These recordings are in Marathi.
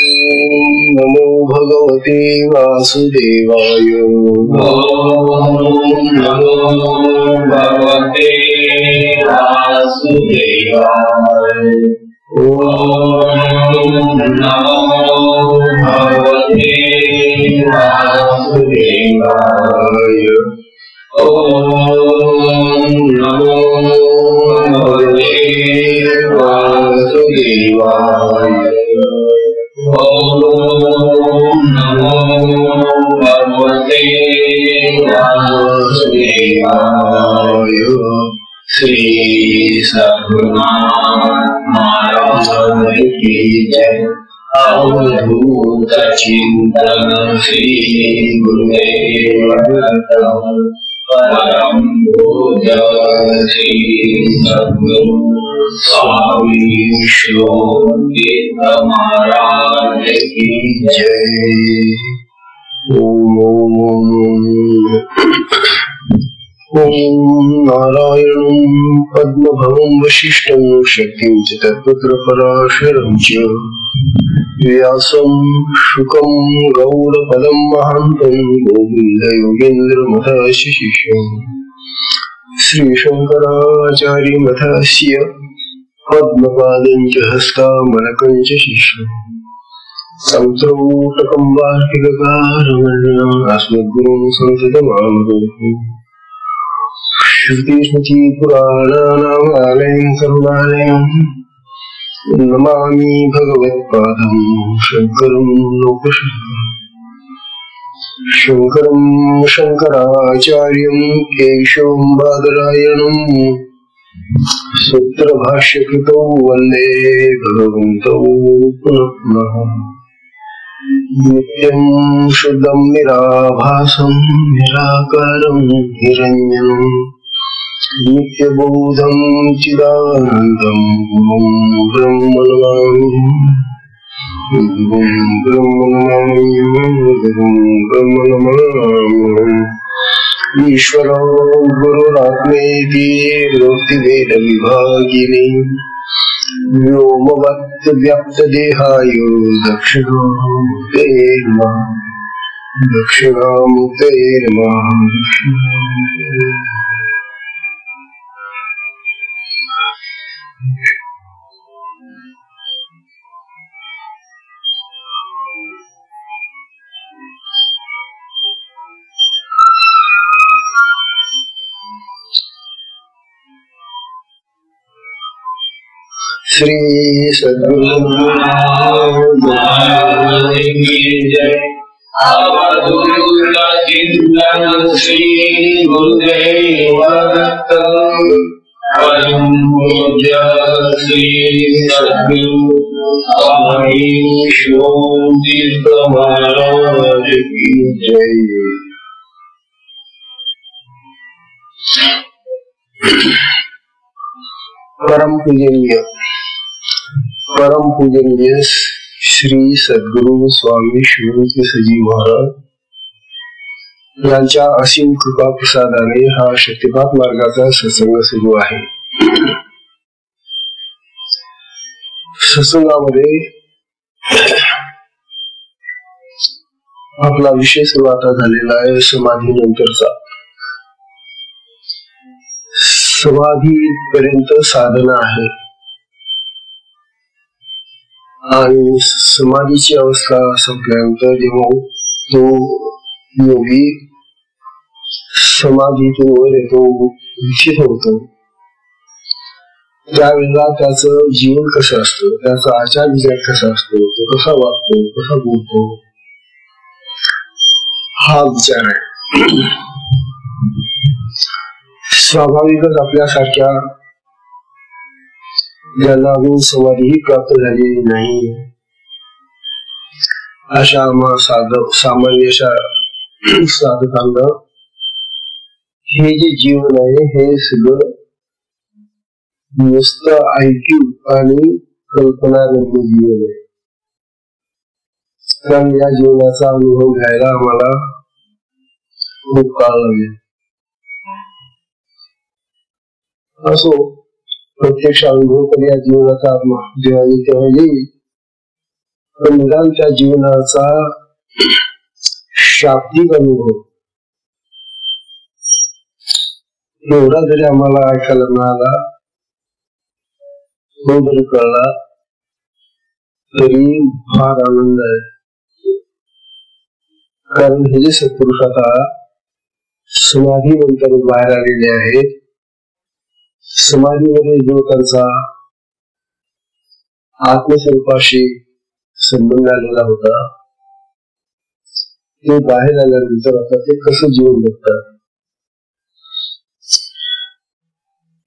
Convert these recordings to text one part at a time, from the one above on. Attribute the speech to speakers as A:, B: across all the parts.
A: नमो भगवते वासुदेवाय।
B: नमो भगवते वासुदेवाय। नमो भगवते वासुदेवाय। नमो भगवते वासुदेवाय। नमो भगवते वासुदेवाय। श्री सद्गुरुनाथ महाराज की जय। अवधूत चिंतन श्री गुरुदेव दत्त परम पूज्य श्री सद्गुरु स्वामी विश्वतीर्थ महाराज की जय।
A: ओम नारायणं पद्मभवं वसिष्ठं शक्तिं च तत्पुत्रपराशरं च व्यासं शुकं गौडपदं महान्तं गोविन्दयोगेन्द्रमथशिष्यं श्रीशङ्कराचार्यमथस्य पद्मपादं च हस्तामलकं च शिष्यम् संत्रौटकं वार्तिककारमण्यम् अस्मद्गुरुं संततमानतोऽस्मि। श्रुतिस्मृतिपुराणानाम् आलयं करुणालयं नमामि भगवत्पादं शङ्करं लोकशङ्करम्। शङ्करं शङ्कराचार्यं केशवं बादरायणं सूत्रभाष्यकृतौ वन्दे भगवन्तौ पुनः पुनः। नित्यं शुद्धं निराभासं निराकारं निरञ्जनं नित्यबोधं चिदानन्दं गुरुं ब्रह्म नमामि। ईश्वरो गुरुरात्मेति मूर्तिभेद विभागिने व्योमवत् व्यक्तदेहाय दक्षिणामूर्ते नमः। श्री सद्गुरु
B: अवधूत चिंतन श्री गुरुदेव दत्त परम पूज्य श्री सद्गुरु स्वामी विश्वतीर्थ महाराज की जय।
A: परम पूजनीय श्री सद्गुरु स्वामी शिवानंद सजी महाराज यांच्या असीम कृपा प्रसादाने हा शक्तिपात मार्गाचा सत्संग सुरू आहे। सत्संगामध्ये आपला विषय सुरू आता झालेला आहे समाधी नंतरचा। समाधी पर्यंत साधना आहे आणि समाधीची अवस्था संपल्यानंतर जेव्हा तो योगी समाधीतून वर येतो, विकसित होतो, त्यावेळेला त्याचं जीवन कसं असतं, त्याचा आचार विचार कसा असतो, तो कसा वागतो, कसा बोलतो, हा विचार आहे। स्वाभाविकच आपल्यासारख्या ज्यांना अजून समाधीही प्राप्त झालेली नाही अशा सामान्य साधकांना हे जे जीवन आहे हे सगळं नुसतं ऐक्यू आणि कल्पनारम्य जीवन आहे। कारण या जीवनाचा अनुभव घ्यायला आम्हाला खूप काळ लागेल। असो, प्रत्यक्ष अनुभव तर या जीवनाचा आत्मा जेव्हा तेव्हा येईल, पण निदान त्या जीवनाचा शाब्दिक अनुभव एवढा जरी आम्हाला ऐकायला मिळाला, तो जरी कळला तरी फार आनंद आहे. कारण हे जे सत्पुरुष आता समाधी नंतर बाहेर आलेले आहेत, समाधीमध्ये जो त्यांचा आत्मस्वरूपाशी संबंध आलेला होता, ते बाहेर आल्यानंतर आता ते कसं जीवन जगतात.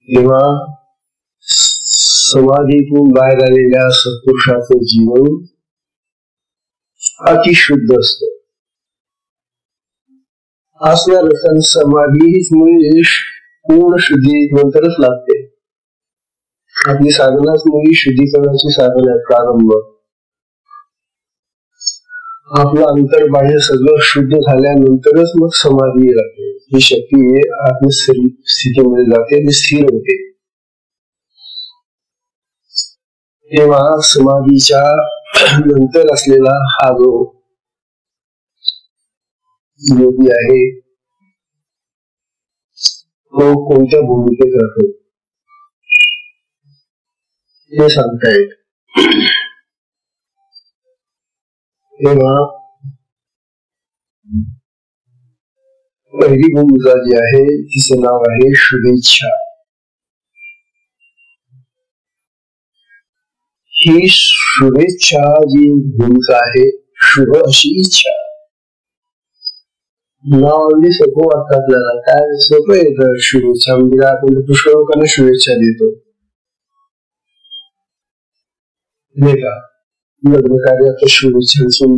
A: तेव्हा समाधीतून बाहेर आलेल्या सत्पुरुषाचं जीवन अतिशुद्ध असत असणार. कारण समाधी हीच मुळे पूर्ण शुद्धी नंतरच लागते. आपली साधनाच मुळे शुद्धीकरणाची साधन आहे. प्रारंभ आपलं अंतर बाह्य सगळं शुद्ध झाल्यानंतरच मग समाधी लागते. ही शक्ती आत्मस्थितीमध्ये जाते आणि स्थिर होते. तेव्हा समाधीच्या नंतर असलेला हा जो योगी आहे, तो कोणत्या भूमिकेत राहतो हे सांगता येत. तेव्हा पहिली भूमिका जी आहे तिचं नाव आहे शुभेच्छा. ही शुभेच्छा जी भूमिका आहे, शुभ अशी इच्छा. नाव म्हणजे सोपं वाटतं आपल्याला. काय सोपं येतं शुभेच्छा म्हणजे आपण पुष्कळ लोकांना शुभेच्छा देतो नाही का. लग्न कार्याच्या शुभेच्छांसून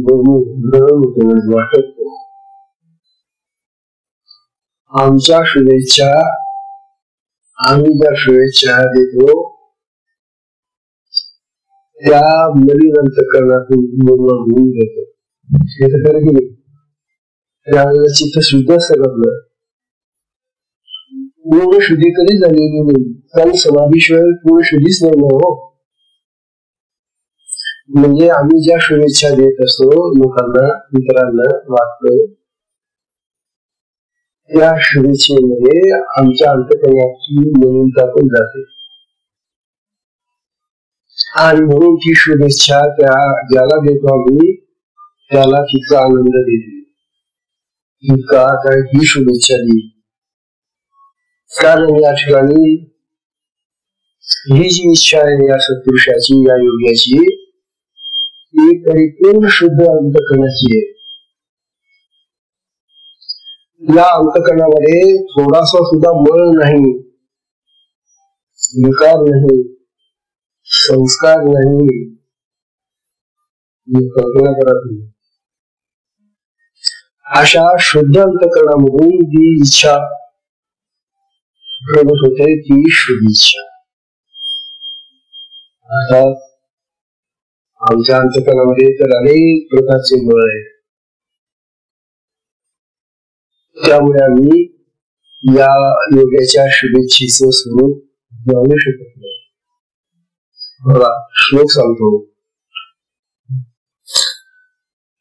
A: वाटत. आमच्या शुभेच्छा, आम्ही ज्या शुभेच्छा देतो त्या मलिन अंतःकरणातून निर्माण होऊन घेतो. हे तर खरं की नाही. त्यावेळेला चित्त शुद्ध असतं. पूर्ण शुद्धी कधी झालेली नाही. कारण समाधीशिवाय पूर्ण शुद्धीच नाही ना हो. म्हणजे आम्ही ज्या शुभेच्छा देत असतो लोकांना, इतरांना वाटतं, त्या शुभेच्छेमध्ये आमच्या अंतःकरणाची मलिनता पण जाते. आणि म्हणून ती शुभेच्छा त्या ज्याला देतो आम्ही त्याला तिचा आनंद देते. इतका काय ही शुभेच्छा दिली. कारण या ठिकाणी ही जी इच्छा आहे या सत्पुरुषाची, या योग्याची, ती परिपूर्ण शुद्ध अंतःकरणाची आहे. या अंतःकरणामध्ये थोडासा सुद्धा मळ नाही, विकार नाही, संस्कार नाही. कल्पना करत नाही. अशा शुद्ध अंतःकरणामधून जी इच्छा प्रगट होते ती शुभेच्छा. अर्थात आमच्या अंतःकरणामध्ये तर अनेक प्रकारचे मळ आहेत. त्यामुळे आम्ही या योग्याच्या शुभेच्छेचं स्वरूप जाणू शकत नाही. बघा श्लोक सांगतो.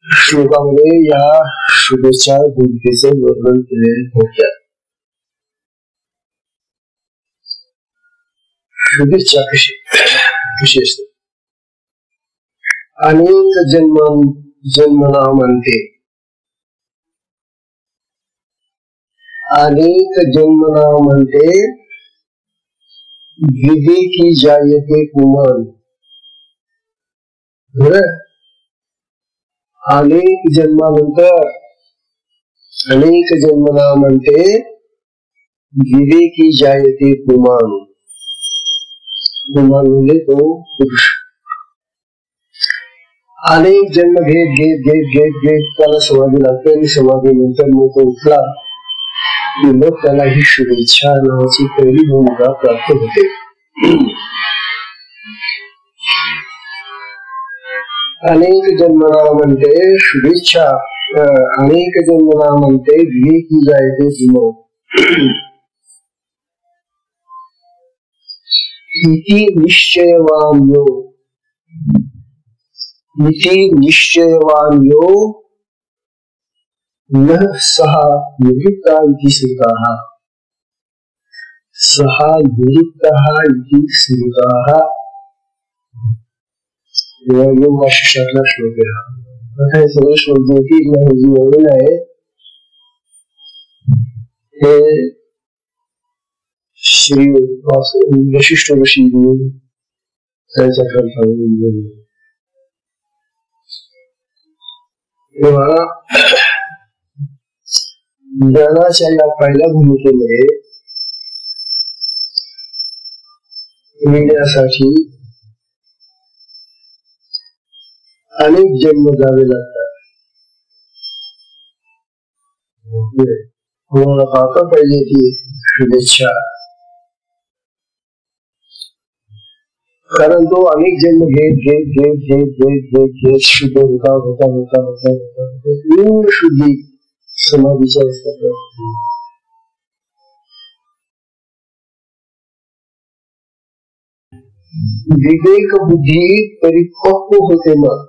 A: श्लोकामध्ये या शुभेच्छा भूमिकेचं वर्णन केलेले होते. शुभेच्छा कशी असते. अनेक जन्मना म्हणते, अनेक जन्मना म्हणते, विवेकी जायते कुमल. अनेक जन्मानंतर, अनेक जन्मना म्हणते, विवेकी जायते कुमल. कुमल म्हणजे तो पुरुष. अनेक जन्म घेत घेत घेत घेत घेत त्याला समाधी लागते आणि समाधीनंतर मग तो उठला की मग त्याला ही शुभेच्छा नावाची पहिली भूमिका प्राप्त होते. अनेक जन्मना म्हणते शुभेच्छा, अनेक जन्मना म्हणते विवेकी जायते कुमल. इति निश्चयवान योग. इति निश्चयवान यो न सह निवृत्ता इति श्रुताः सह निवृत्तः इति श्रुताः यो भाष्यातला श्लोक आहे. हे सगळे श्लोक की एवढं आहे हे श्री वशिष्ठ ऋषी त्यांच्या ग्रंथामध्ये तेव्हा ज्ञानाच्या या पहिल्या भूमिकेमध्ये येण्यासाठी अनेक जन्म जावे लागतात. कोणाला पाहता पाहिजे ती शुभेच्छा, कारण तो अनेक जन्म घेत शुद्ध होता पूर्ण शुद्धी समाधीच्या अवस्थेत. विवेक बुद्धी परिपक्व होते मग.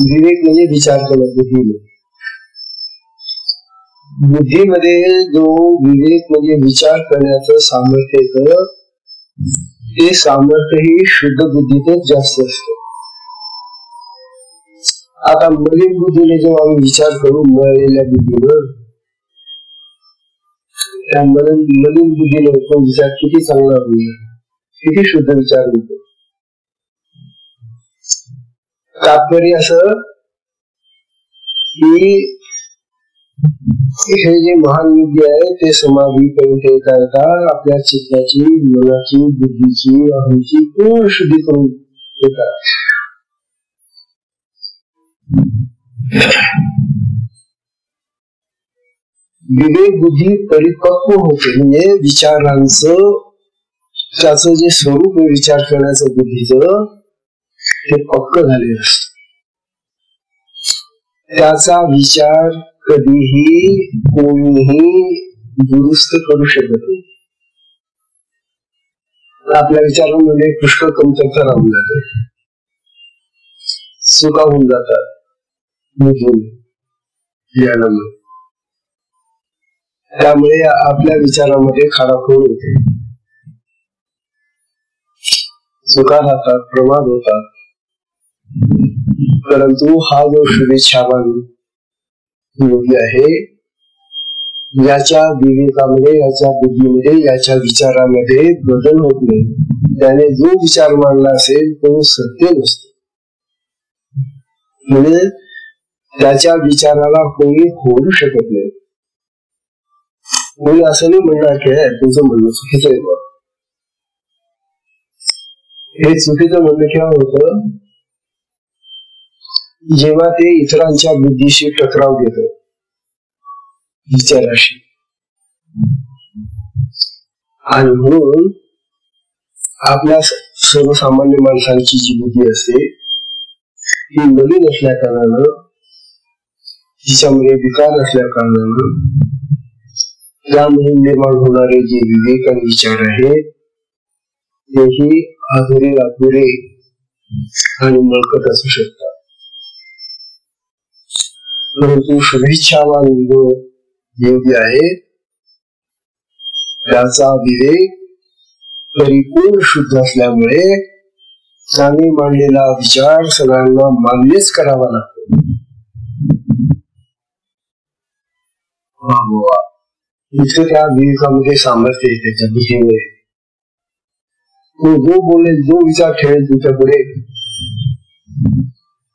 A: विवेक म्हणजे विचार करणं. बुद्धीमध्ये जो विवेक म्हणजे विचार करण्याचं सामर्थ्य येतं ते सामर्थ्य ही शुद्ध बुद्धीतच जास्त असतं. आता मलिन बुद्धीने जेव्हा आम्ही विचार करू मिळालेल्या बुद्धीवर, त्या मलिन बुद्धीने तो विचार किती चांगला होईल, किती शुद्ध विचार होतो. तात्पर्य असं की हे जे महान युद्ध आहे ते समाधीपर्यंत येता आपल्या चित्ताची, मनाची, बुद्धीची, अहंची पूर्ण शुद्धी करून येतात. विवेक बुद्धी परिपक्व होते म्हणजे विचारांचं त्याचं जे स्वरूप आहे विचार करण्याचं बुद्धीचं ते पक्क झालेलं असत. त्याचा विचार कधीही कोणीही दुरुस्त करू शकत नाही. आपल्या विचारांमध्ये पुष्कळ कमतरता राहून जाते, चुका होऊन जातात. त्यामुळे आपल्या विचारामध्ये खाडाखोड होते, चुका राहतात, प्रमाद होतात. परंतु हा जो शुभेच्छावान योगी आहे याच्या विवेकामध्ये, याच्या बुद्धीमध्ये, याच्या विचारामध्ये बदल होत नाही. त्याने जो विचार मांडला असेल तो सत्य नसतो. म्हणजे त्याच्या विचाराला कोणी होऊ शकत नाही. कोणी असं नाही म्हणणार की तुझं म्हणणं चुकीचं आहे. हे चुकीचं म्हणणं केव्हा होतं, जेव्हा ते इतरांच्या बुद्धीशी टकराव घेत विचाराशी. आणि म्हणून आपल्या सर्वसामान्य माणसांची जी बुद्धी असते ही नवीन असल्या कारणानं, तिच्यामध्ये विकार असल्या कारणानं त्यामध्ये निर्माण होणारे जे विवेक आणि विचार आहे तेही अधुरे अपुरे आणि मळकट असू शकतात. परंतु शुभेच्छावान योगी आहे त्याचा विवेक परिपूर्ण शुद्ध असल्यामुळे त्याने मांडलेला विचार सगळ्यांना मान्यच करावा लागतो. इतकं त्या विवेकामध्ये सामर्थ्य आहे त्याच्या बुद्धीमुळे. तो जो बोलेल, जो विचार ठेवेल तुमच्या पुढे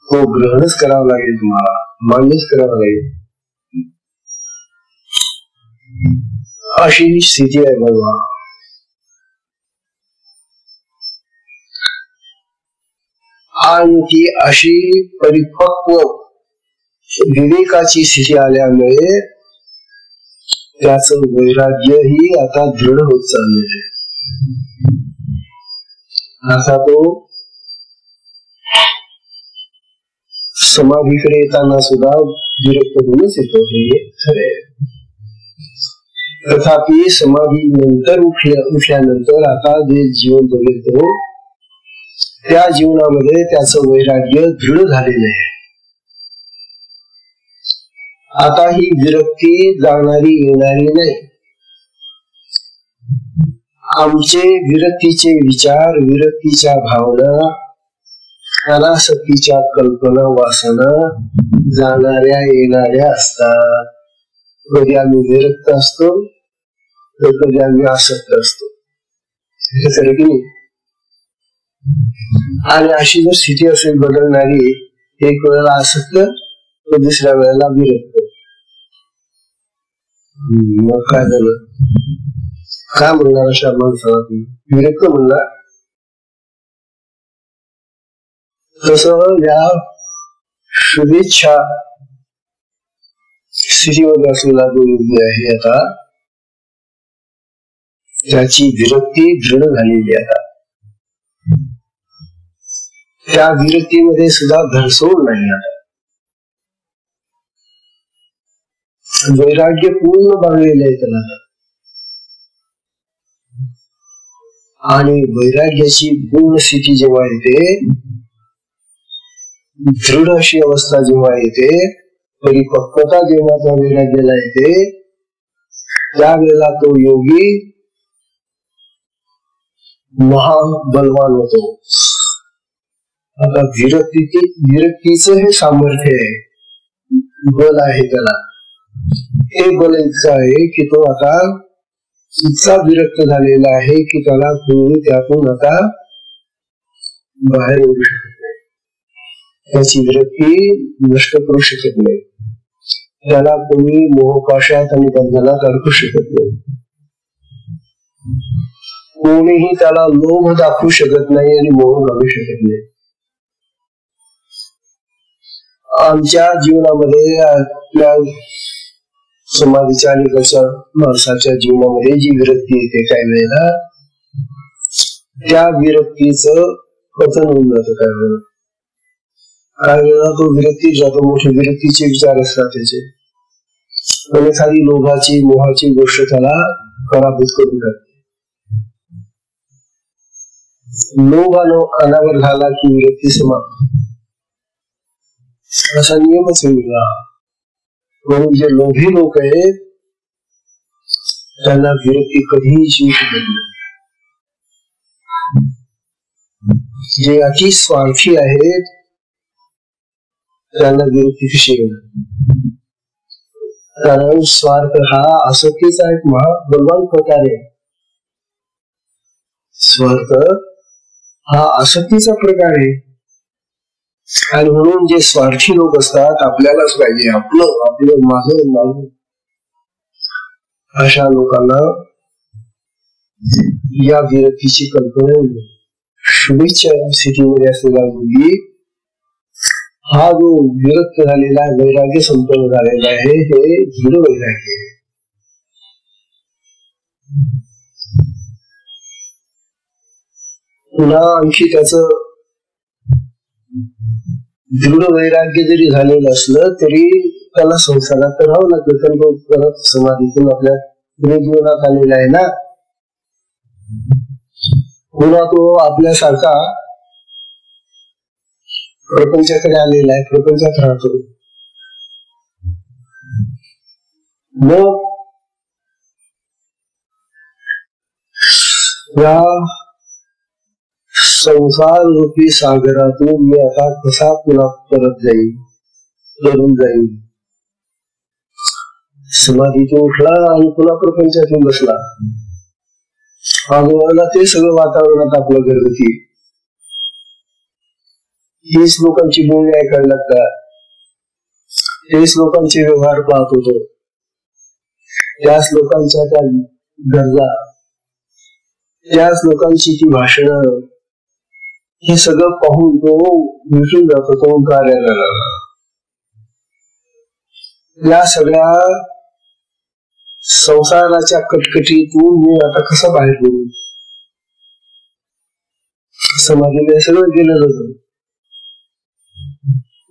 A: तो ग्रहणच करावं लागेल, तुम्हाला मान्यच करावं लागेल. अशी स्थिती आहे बघा. आणि ती अशी परिपक्व विवेकाची स्थिती आल्यामुळे त्याचं वैराग्यही आता दृढ होत चाललेलं आहे. असा तो समाधीकडे येताना सुद्धा विरक्त होऊनच येतो, हे खरे. तथापि समाधी नंतर उठल्यानंतर आता जे जीवन जगतो त्या जीवनामध्ये त्याचं वैराग्य दृढ झालेलं आहे. आता ही विरक्ती जाणारी येणारी नाही. आमचे विरक्तीचे विचार, विरक्तीच्या भावना, अनासक्तीच्या कल्पना, वासना जाणाऱ्या येणाऱ्या असतात. कधी आम्ही विरक्त असतो तर कधी आम्ही आसक्त असतो. आणि अशी जर स्थिती असेल बदलणारी, एक वेळेला आसक्त तर दुसऱ्या वेळेला विरक्त. मग काय झालं? काय म्हणणार अशा माणसाला? विरक्त म्हणणार. तसं या शुभेच्छा स्थितीमध्ये असलेला जो योगी आहे, आता त्याची विरक्ती दृढ झालेली आहे. त्या विरक्तीमध्ये सुद्धा धरसोड नाही. आता वैराग्य पूर्ण बांधलेलं आहे त्याला. आणि वैराग्याची पूर्ण स्थिती जेव्हा येते, दृढ अशी अवस्था जेव्हा येते, परिपक्वता जेव्हा त्या वैराग्याला येते, त्यावेळेला तो योगी महाबलवान होतो. आता विरक्तीचं हे सामर्थ्य आहे, बल आहे त्याला. हे बल इतकं आहे की तो आता इतका विरक्त झालेला आहे की त्याला कोणी त्यातून आता बाहेर ओढू शकत नाही. त्याची विरक्ती नष्ट करू शकत नाही. त्याला कोणी मोहपाशात आणि बंधनात अडकू शकत नाही. कोणीही त्याला लोभ दाखवू शकत नाही आणि मोह घालू शकत नाही. आमच्या जीवनामध्ये, आपल्या समाधीच्या अलीकडच्या माणसाच्या जीवनामध्ये जी विरक्ती येते, काही वेळेला त्या विरक्तीचं पतन होऊन जातं. काही वेळेला तो विरक्ती जातो. मोठे विरक्तीचे विचार असतात त्याचे, पण एखादी लोभाची मोहाची गोष्ट त्याला पराभूत करून जाते. लोभ अनावर झाला की विरक्ती समाप्त, असा नियमच वेगळा. म्हणून जे लोभी लोक आहेत त्यांना विरक्ती कधीही येऊ शकत नाही. जे अति स्वार्थी आहेत त्यांना विरक्ती कशी येणार? कारण स्वार्थ हा आसक्तीचा एक महाबलवान प्रकार आहे. स्वार्थ हा आसक्तीचा प्रकार आहे. आणि म्हणून जे स्वार्थी लोक असतात, आपल्यालाच पाहिजे, आपलं माझं, अशा लोकांना या विरक्तीची कल्पना नाही. शुभेच्छा स्थितीमध्ये असलेला मुलगी हा जो विरक्त झालेला वैराग्य संपन्न झालेला आहे, हे दृढ वैराग्य आहे. पुन्हा आणखी त्याच दृढ वैराग्य जरी झालेलं असलं तरी त्याला संसारात तर राहावं लागतं. तर तो परत समाधीतून आपल्या पुढे जीवनात आलेला आहे ना. पुन्हा तो आपल्यासारखा प्रपंचाकडे आलेला आहे, प्रपंचात राहतो. मग या संसार रूपी सागरातून मी आता कसा पुन्हा परत जाईल, करून जाईल? समाधीतून उठला आणि पुन्हा प्रपंचातून बसला. आजूबाजूला ते सगळं वातावरणात आपलं घरगुती, हीच लोकांची बोलणी ऐकायला लागतात, तेच लोकांचे व्यवहार पाहत होतो, त्याच लोकांच्या त्या गरजा, त्याच लोकांची ती भाषणं, हे सगळं पाहून तो विसरून जातो. तो कार्याला या सगळ्या संसाराच्या कटकटीतून मी आता कसं बाहेर पडू? समाधीमध्ये सगळं गेलेलं होतं.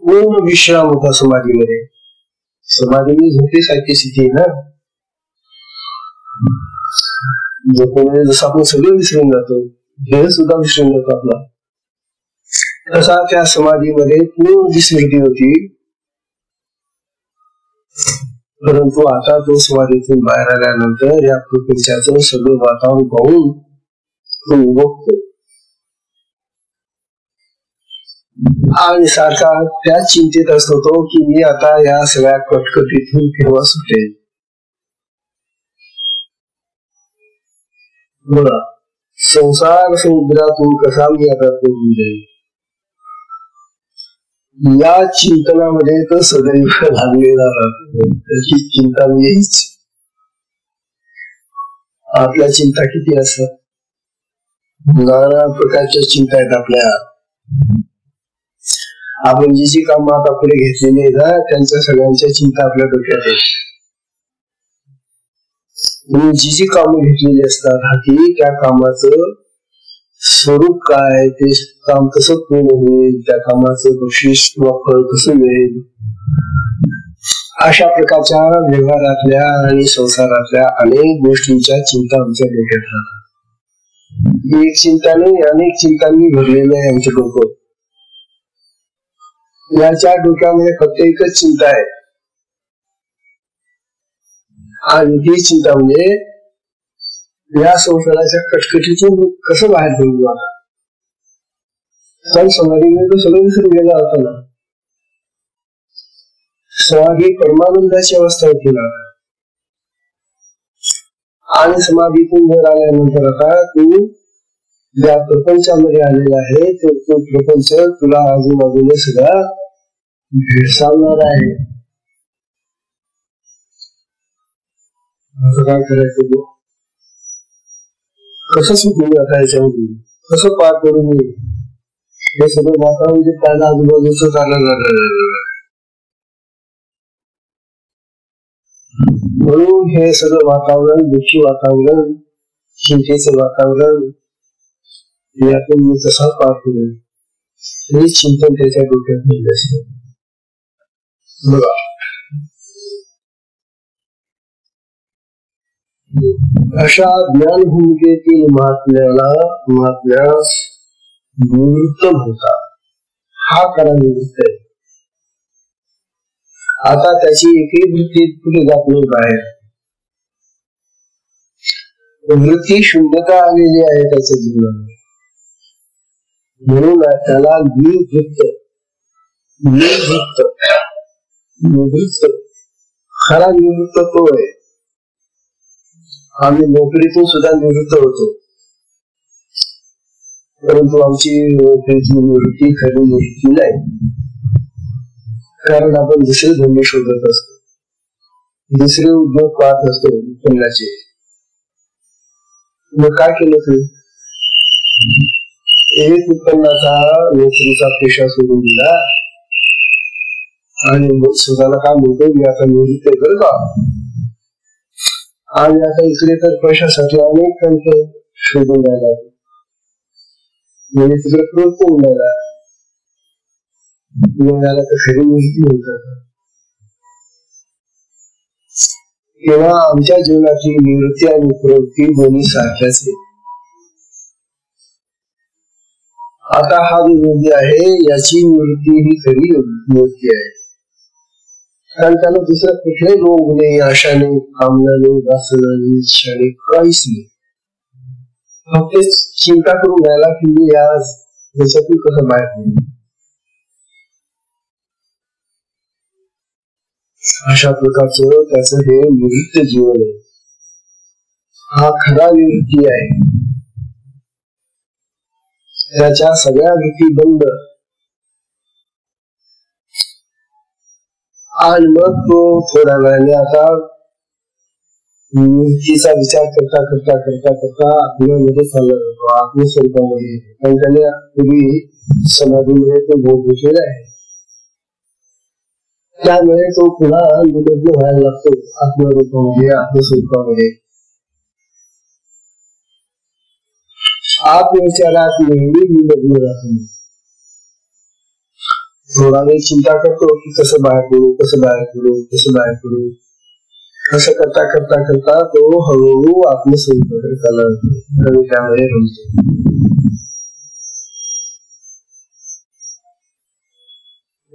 A: पूर्ण विश्राम होता समाधीमध्ये. समाधीमध्ये झोपेसारखी स्थिती आहे ना. झोपेमध्ये जसं आपण सगळं विसरून जातो, हे सुद्धा विसरून जातो आपला. तसा त्या समाधीमध्ये पूर्ण विस्मृती होती. परंतु आता तो समाधीतून बाहेर आल्यानंतर या प्रपंचाचं सगळं वातावरण पाहून तो बघतो आणि सारखा त्याच चिंतेत असतो की मी आता या सगळ्या कटकटीतून केव्हा सुटेल. बघा, संसार समुद्रातून कसा मी आता पडून जाईल या चिंतनामध्ये तर सदैव लागलेला राहतो. त्याची चिंता येईच. आपल्या चिंता किती असतात, नाना प्रकारच्या चिंता आहेत आपल्या. आपण जी जी कामं आता पुढे घेतलेली आहेत ना त्यांच्या सगळ्यांच्या चिंता आपल्या डोक्यात आहेत. जी जी कामं घेतलेली असतात हाती त्या कामाचं स्वरूप काय, ते काम कसं पूर्ण होईल, त्या कामाचं बक्षीस किंवा फळ कसं मिळेल, अशा प्रकारच्या व्यवहारातल्या आणि संसारातल्या अनेक गोष्टींच्या चिंता आमच्या डोक्यात राहतात. एक चिंताने अनेक चिंतांनी भरलेलं आहे आमचं डोकं. याच्या डोक्यामध्ये फक्त एकच चिंता आहे आणि ती चिंता म्हणजे या संसाराच्या कटकटीतून कसं बाहेर पडू. कारण समाधीमध्ये सगळं विसरून गेला होता ना. समाधी परमानंदाची अवस्था होती ना. आणि समाधीतून बाहेर आल्यानंतर आता तू ज्या प्रपंचामध्ये आलेला आहे तो प्रपंच तुला आजूबाजूने सगळा भेडसावणार आहे. असं काय करायचं, कसं सुटून आता याच्यामध्ये कसं पार करून हे सगळं वातावरण जे त्याला आजूबाजूचं चाललं. म्हणून हे सगळं वातावरण, दुःखी वातावरण, चिंतेचं वातावरण यातून मी कसा पार करेल हे चिंतन त्याच्या डोक्यात येईल असे. बघा, अशा ज्ञान भूमिकेतील महात्म्यास निवृत्त म्हणतात. हा खरा निवृत्त आहे. आता त्याची एकही वृत्ती कुठे जात नाही बाहेर. वृत्ती शून्यता आलेली आहे त्याच्या जीवनामध्ये. म्हणून त्याला निवृत्त खरा निवृत्त तो आहे. आम्ही नोकरीतून सुद्धा निवृत्त होतो, परंतु आमची नोकरीची निवृत्ती खरी निवृत्ती नाही. कारण आपण दुसरे धंदे शोधत असतो, दुसरे उद्योग पाहत असतो उत्पन्नाचे. मग काय केलं तू? एक उत्पन्नाचा नोकरीचा पेशा सोडून दिला आणि स्वतःला काय म्हणतो मी आता निवृत्त आहे बरं का. आणि आता इकडे तर पैशासाठी अनेक कंट शोधून राहिला, म्हणजे तिकडे क्रोध होऊन राहिला तर खरी निवृत्ती होतात. तेव्हा आमच्या जीवनाची निवृत्ती आणि प्रवृत्ती दोन्ही सारख्याच आहेत. आता हा जो योगी आहे याची निवृत्ती ही खरी निवृत्ती आहे. कारण त्याला दुसरा कुठलाही रोग नाही, आशा नाही, कामना नाही, वासना नाही, इच्छा नाही, काहीच नाही. फक्त चिंता करून राहिला की मी याच्यातून कसं बाहेर पडेल. अशा प्रकारचं त्याचं हे निवृत्त जीवन आहे. हा खरा निवृत्ती आहे. त्याच्या सगळ्या वृत्ती बंद आणि मग तो थोड्या वेळाने आता निवृत्तीचा विचार करता करता करता करता आत्म्यामध्ये चालला जातो, आत्मस्वरूपामध्ये. कारण त्याने पूर्वी समाधीमध्ये तो बोध घेतलेला आहे. त्यामुळे तो पुन्हा निमग्न व्हायला लागतो आत्मरूपामध्ये, आत्मस्वरूपामध्ये. आत्मविचारात नेहमी निमग्न राहतो. थोडा वेळ चिंता करतो की कसं बाहेर पडू, कसं बाहेर पडू, कसं बाहेर पडू. असं करता करता करता तो हळूहळू आत्मस्वरूपाकडे चालला जातो आणि त्यामध्ये रमतो.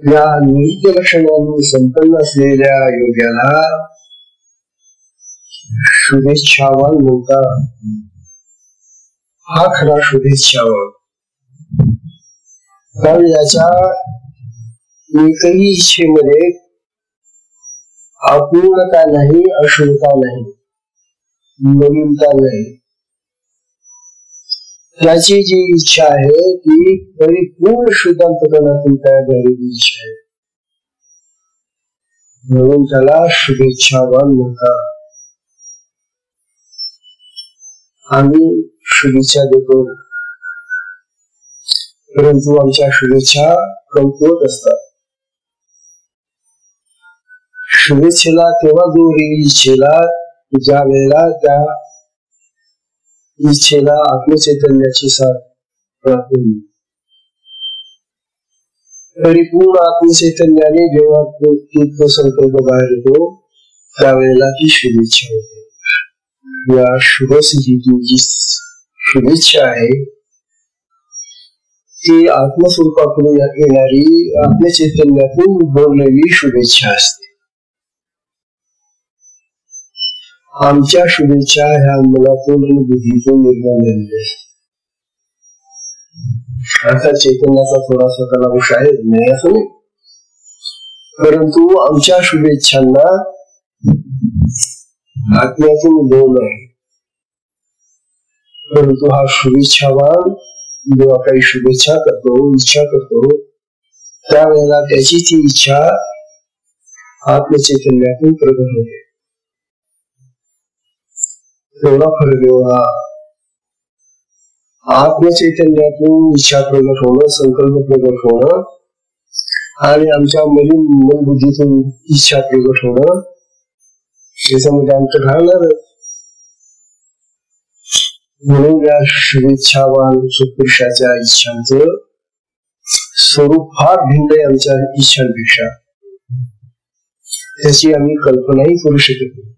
A: या नित्य लक्षणांनी संपन्न असलेल्या योग्याला शुभेच्छावान म्हणतात. हा खरा शुभेच्छावान. कारण याच्या एकही इच्छेमध्ये अपूर्णता नाही, अशुद्धता नाही, नवीनता नाही. त्याची जी इच्छा आहे ती परिपूर्ण शुद्धांतकरणातून तयार झालेली इच्छा आहे. म्हणून त्याला शुभेच्छावान म्हणतात. आम्ही शुभेच्छा देतो, परंतु आमच्या शुभेच्छा कमकुवत असतात. शुभेच्छेला तेव्हा दूर येईल इच्छेला ज्या वेळेला त्या इच्छेला आत्मचैतन्याची साथ प्राप्त होईल. परिपूर्ण आत्मचैतन्याने जेव्हा तो संकल्प बाहेर येतो त्यावेळेला ती शुभेच्छा होते. या शुभसिद्धीची जी शुभेच्छा आहे ती आत्मस्वरूपाकडून येणारी आत्मचैतन्यातून बोललेली शुभेच्छा असते. आमच्या शुभेच्छा ह्या मनातून आणि बुद्धीतून निर्माण झालेल्या असतात. असा चैतन्याचा थोडासा त्याला अंश आहे, नाही असं नाही, परंतु आमच्या शुभेच्छांना आत्म्यातून बोल आहे. परंतु हा शुभेच्छावान जेव्हा काही शुभेच्छा करतो, इच्छा करतो, त्यावेळेला त्याची ती इच्छा आत्मचैतन्यातून प्रगट होते. एवढा फरक एवढा आत्मचैतन्यातून इच्छा प्रगट होणं, संकल्प प्रगट होणं आणि आमच्या मन बुद्धीतून इच्छा प्रगट होणं याच्यामध्ये अंतर राहणार. म्हणून या शुभेच्छावान सत्पुरुषाच्या इच्छांचं स्वरूप फार भिन्न आहे आमच्या इच्छांपेक्षा. त्याची आम्ही कल्पनाही करू शकत नाही.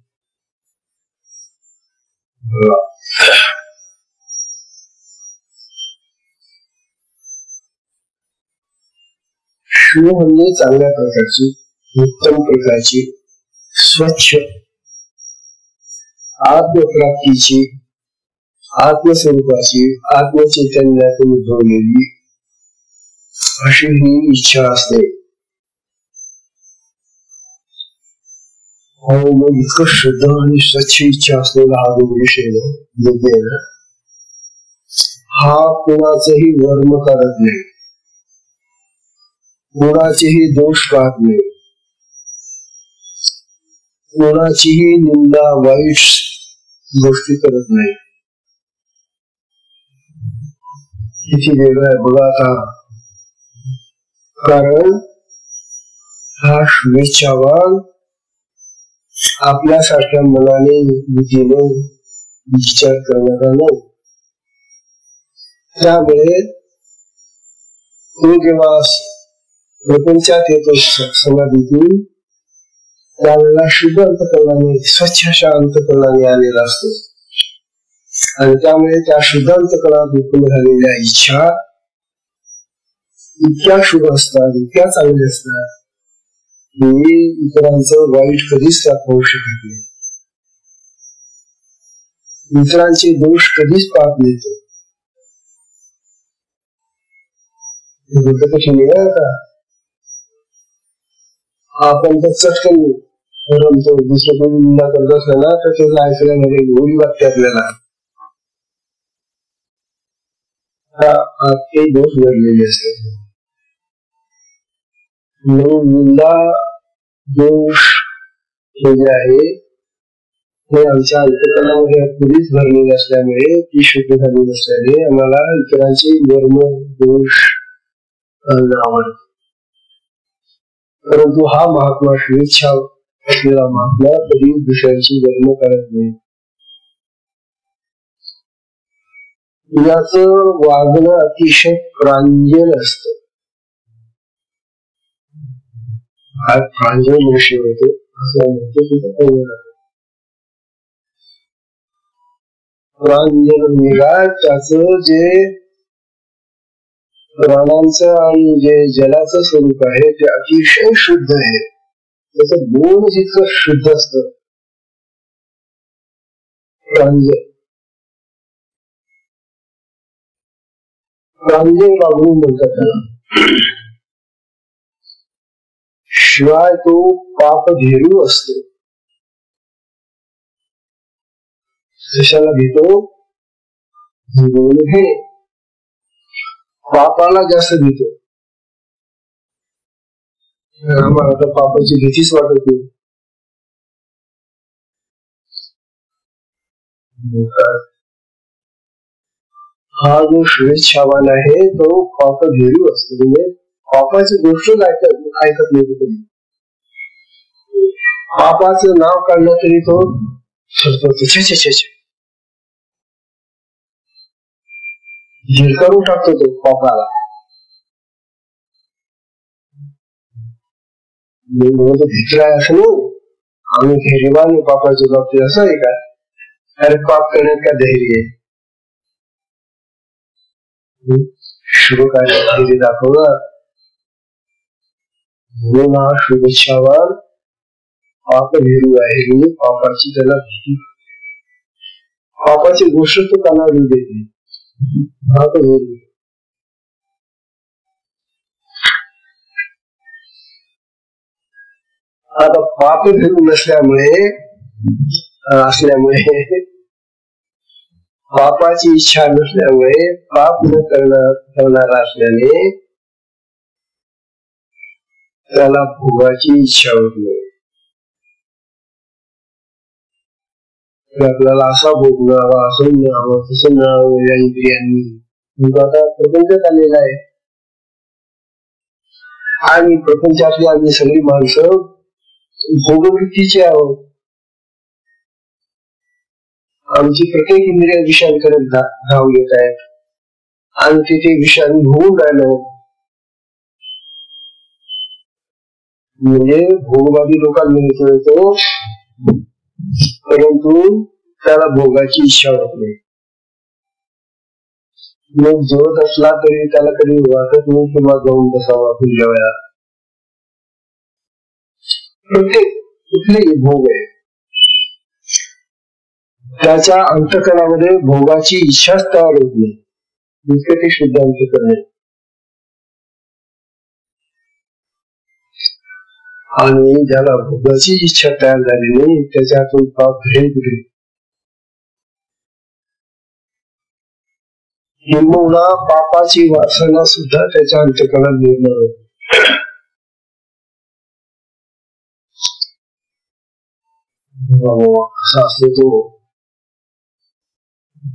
A: शुभ म्हणजे चांगल्या प्रकारची, उत्तम प्रकारची, स्वच्छ, आत्मप्राप्तीची, आत्मस्वरूपाची, आत्मचैतन्यातून उद्भवलेली अशी ही इच्छा असते. मग इतकं शुद्ध आणि स्वच्छ इच्छा असलेला हा जो विषय योग्य आहे ना, हा कोणाचंही वर्म करत नाही, कोणाचेही दोष पाहत नाही, कोणाचीही निंदा वाईट गोष्टी करत नाही. किती वेगळं आहे बघा आता. कारण हा शुभेच्छावान आपल्यासारख्या मनाने बुद्धीने विचार करणारा नाही. त्यामुळे तो जेव्हा प्रपंचात येतो समाधीतून त्यावेळेला शुद्ध अंतःकरणाने, स्वच्छ अशा अंतःकरणाने आलेला असतो. आणि त्यामुळे त्या शुद्ध अंतःकरणात उत्पन्न झालेल्या इच्छा इतक्या शुभ असतात, इतक्या चांगल्या असतात की इतरांचं वाईट कधीच त्यात होऊ शकत नाही. इतरांचे दोष कधीच पाहत नाही तो. कशी नाही का आपण तर चटकन रमतो. दुसरं कोणी निंदा करत असलं ना तर त्याला ऐकण्यामध्ये गोळी वाटते आपल्याला. ते दोष घडलेले असतात. म्हणून निंदा दोष हे जे आहे हे आमच्या अंतःकरणामध्ये कधीच भरलेले असल्यामुळे, ती शुद्ध झालेली असल्याने आम्हाला इतरांचे वर्म दोष आवडत. परंतु हा महात्मा शुभेच्छा असलेला महात्मा कधी दुसऱ्यांची वर्म करत नाही. याचं वागणं अतिशय प्रांजल असत. हा प्रांजल विषय होतो असं म्हणतो सुद्धा. प्रांजल निघा त्याच जे प्राणांचं आणि जे जलाचं स्वरूप आहे ते अतिशय शुद्ध आहे. त्याचं बोल जितकं शुद्ध असतं प्रांजळ वागणूक म्हणतात त्याला. शिवाय तो पापभीरू असतो. कशाला भीतो? हे पापाला जास्त भीतो. आम्हाला तर पापाची भीतीच वाटत नाही. हा जो शुभेच्छावान आहे तो पापभीरू असतो. म्हणजे पापाची गोष्ट ऐकत नाही. कधी पापाचं नाव काढलं तरी तो झिरकारून टाकतो तो पापाला. भित्राय असं नाही. आम्ही धैर्यवान पापाच्या बाबतीत असं आहे का? अरे पाप करण्यात का धैर्य आहे? शुभ कार्य धैर्य दाखवणार म्हणून हा शुभेच्छावान पापभीरू आहे. म्हणजे पापाची त्याला भीती, पापाची गोष्ट तो त्यांना देते. आता पापभीरू असल्यामुळे पापाची इच्छा नसल्यामुळे पाप न करणारा असल्याने त्याला भोगाची इच्छा होत नाही. आपल्याला असा भोग मिळावा, असं मिळावं, तसं मिळावं या इंद्रियांनी आता प्रपंचात आलेला आहे. आणि प्रपंचातली आम्ही सगळी माणसं भोगवृत्तीची आहोत. आमची प्रत्येक इंद्रिय विषयांकडे धाव घेत आहेत आणि तिथे विषयाने भोगून राहिलो. म्हणजे भोगवादी लोकांना येतो, परंतु त्याला भोगाची इच्छा होत नाही. मग जोत असला तरी त्याला कधी वाटत नाही किंवा जाऊन बसावा पुढल्या वेळा. प्रत्येक कुठलेही भोग आहे त्याच्या अंतःकरणामध्ये भोगाची इच्छाच तयार होत नाही. जितके ते शुद्ध अंतःकरण आहे. आणि ज्याला भोगाची इच्छा तयार झाली नाही त्याच्यातून पाप घडेल कुठे? किंबहुना पापाची वासना सुद्धा त्याच्या अंतःकरणात निर्माण होते.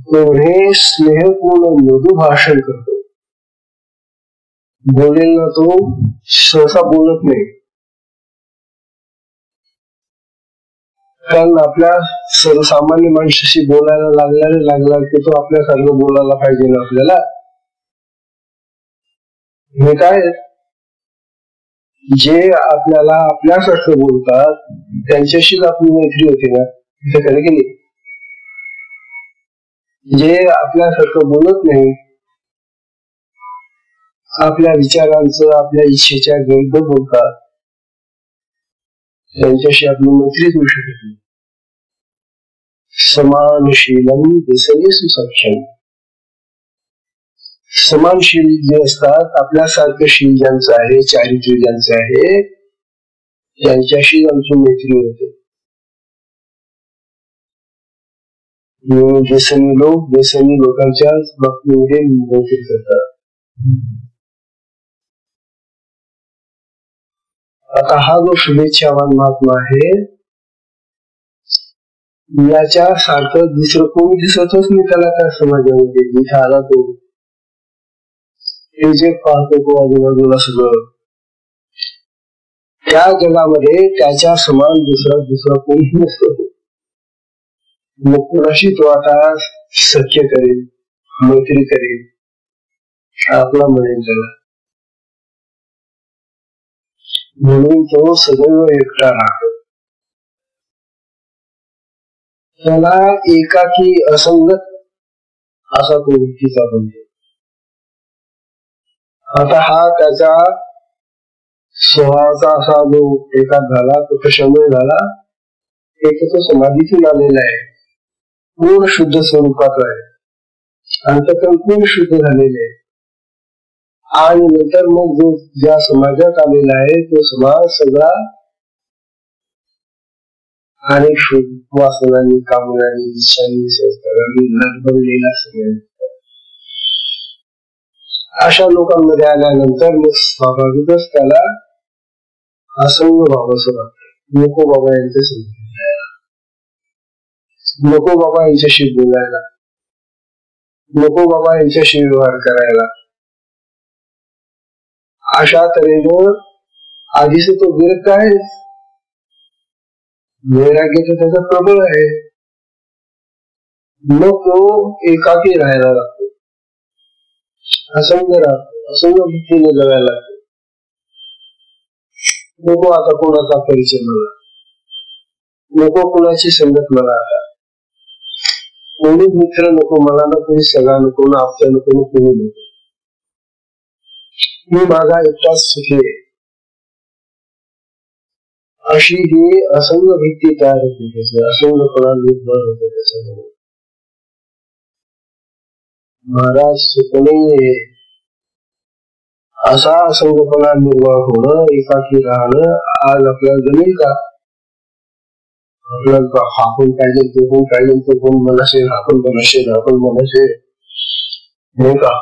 A: तो हे स्नेहपूर्ण मृदू भाषण करतो. बोलेल ना तो सहसा बोलत नाही. कारण आपल्या सर्वसामान्य माणसाशी बोलायला लागला की तो आपल्यासारखं बोलायला पाहिजे ना आपल्याला. हे काय जे आपल्याला आपल्यासारखं बोलतात त्यांच्याशीच आपली मैत्री होते ना. इथे खरं की नाही. जे आपल्यासारखं बोलत नाही, आपल्या विचारांचं आपल्या इच्छेच्या विरुद्ध बोलतात, त्यांच्याशी आपली मैत्रीच होऊ शकत नाही. समानशीलम दिसणे सुसख्यम. समानशील जे असतात, आपल्यासारखं शील ज्यांचं आहे, चारित्र्य ज्यांचं आहे, त्यांच्याशी आमची मैत्री होते. व्यसनी लोकांच्या बाबतीमध्ये मैत्री करतात. आता हा जो शुभेच्छावान महात्मा आहे याच्या सारखं दुसरं कोणी दिसतच नाही त्याला त्या समाजामध्ये. जिथे आला तो हे जे पाहतो तो आजूबाजूला सगळं, त्या जगामध्ये त्याच्या समान दुसरा कोणी नसतो. मग कोणाशी तो आता सख्य करेल, मैत्री करेल, आपला म्हणेल त्याला. म्हणून तो सदैव एकटा राहतो. त्याला एकाकी असंगत असा तो व्यक्तीचा बनतो. आता हा त्याचा स्वभावाचा असा जो एकाच झाला, तो कशामुळे झाला? एक तो समाधीतून आलेला आहे, पूर्ण शुद्ध स्वरूपाचा आहे, अंतःकरण पूर्ण शुद्ध झालेले आहे. आणि नंतर मग जो ज्या समाजात आलेला आहे तो समाज सगळा अनेक वासनांनी, कामनांनी, इच्छांनी, संस्कारांनी बनलेला सगळ्या. अशा लोकांमध्ये आल्यानंतर मग स्वाभाविकच त्याला असंग भाव असं वाटतं. नको बाबा यांच्या समजून, नको बाबा यांच्याशी बोलायला, नको बाबा यांच्याशी व्यवहार करायला. अशा तऱ्हेनं आधीच तो विरक्त आहे, वैराग्य तर त्याचा प्रबळ आहे. मग तो एकाकी राहायला लागतो, असंग राहतो, असंग वृत्तीने जगायला लागतो. नको आता कोणाचा परिचय मला, नको कोणाची संगत मला, आता कोणी मित्र नको मला, ना कोणी सगळा नको, ना आपल्या नको, ना कोणी नको. मी माझा एकटाच सुखी आहे, अशी ही असंग वृत्ती तयार होते, असंगपणा निर्माण होतो त्याच्यामध्ये. महाराज सुखणे असा असंगपणा निर्माण होणं, एकाकी राहणं आज आपल्याला जमेल का? आपल्याला आपण पाहिजे तो कोण पाहिजे, तो कोण मनाशे, आपण मनाशे, आपण मनाशे, नाही का?